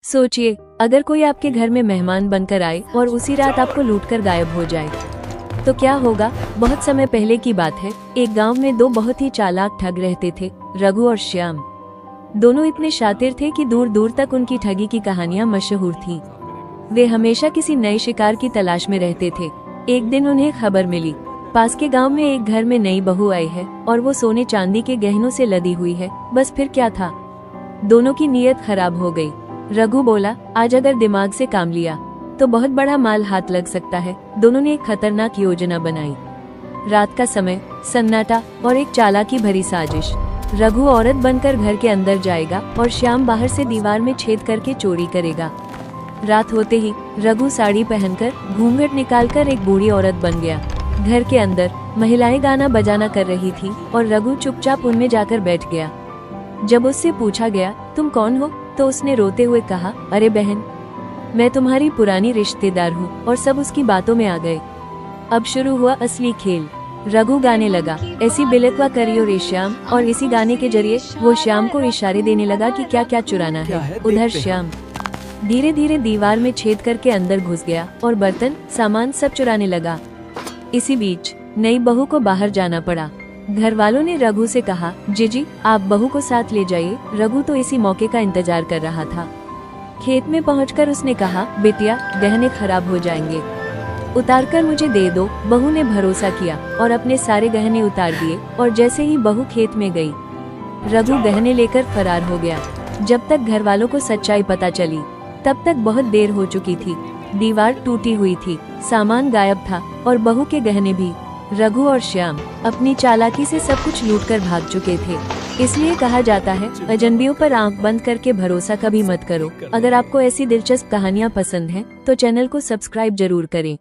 सोचिए, अगर कोई आपके घर में मेहमान बनकर आए और उसी रात आपको लूटकर गायब हो जाए, तो क्या होगा। बहुत समय पहले की बात है। एक गांव में दो बहुत ही चालाक ठग रहते थे, रघु और श्याम। दोनों इतने शातिर थे कि दूर दूर तक उनकी ठगी की कहानियां मशहूर थी। वे हमेशा किसी नए शिकार की तलाश में रहते थे। एक दिन उन्हें खबर मिली, पास के गांव में एक घर में नई बहू आई है और वो सोने चांदी के गहनों से लदी हुई है। बस फिर क्या था, दोनों की नीयत खराब हो गई। रघु बोला, आज अगर दिमाग से काम लिया तो बहुत बड़ा माल हाथ लग सकता है। दोनों ने एक खतरनाक योजना बनाई। रात का समय, सन्नाटा और एक चालाकी भरी साजिश। रघु औरत बनकर घर के अंदर जाएगा और श्याम बाहर से दीवार में छेद करके चोरी करेगा। रात होते ही रघु साड़ी पहनकर घूंघट निकालकर एक बूढ़ी औरत बन गया। घर के अंदर महिलाएं गाना बजाना कर रही थी और रघु चुपचाप उनमें जाकर बैठ गया। जब उससे पूछा गया, तुम कौन हो, तो उसने रोते हुए कहा, अरे बहन, मैं तुम्हारी पुरानी रिश्तेदार हूँ। और सब उसकी बातों में आ गए। अब शुरू हुआ असली खेल। रघु गाने लगा, ऐसी बिलकवा करियो रे श्याम, और इसी गाने के जरिए वो श्याम को इशारे देने लगा कि क्या क्या चुराना है। उधर श्याम धीरे धीरे दीवार में छेद करके अंदर घुस गया और बर्तन सामान सब चुराने लगा। इसी बीच नई बहू को बाहर जाना पड़ा। घर वालों ने रघु से कहा, जीजी आप बहू को साथ ले जाइए। रघु तो इसी मौके का इंतजार कर रहा था। खेत में पहुंचकर उसने कहा, बेटिया गहने खराब हो जाएंगे, उतारकर मुझे दे दो। बहू ने भरोसा किया और अपने सारे गहने उतार दिए। और जैसे ही बहू खेत में गई, रघु गहने लेकर फरार हो गया। जब तक घर वालों को सच्चाई पता चली, तब तक बहुत देर हो चुकी थी। दीवार टूटी हुई थी, सामान गायब था और बहू के गहने भी। रघु और श्याम अपनी चालाकी से सब कुछ लूटकर भाग चुके थे। इसलिए कहा जाता है, अजनबियों पर आंख बंद करके भरोसा कभी मत करो। अगर आपको ऐसी दिलचस्प कहानियाँ पसंद हैं, तो चैनल को सब्सक्राइब जरूर करें।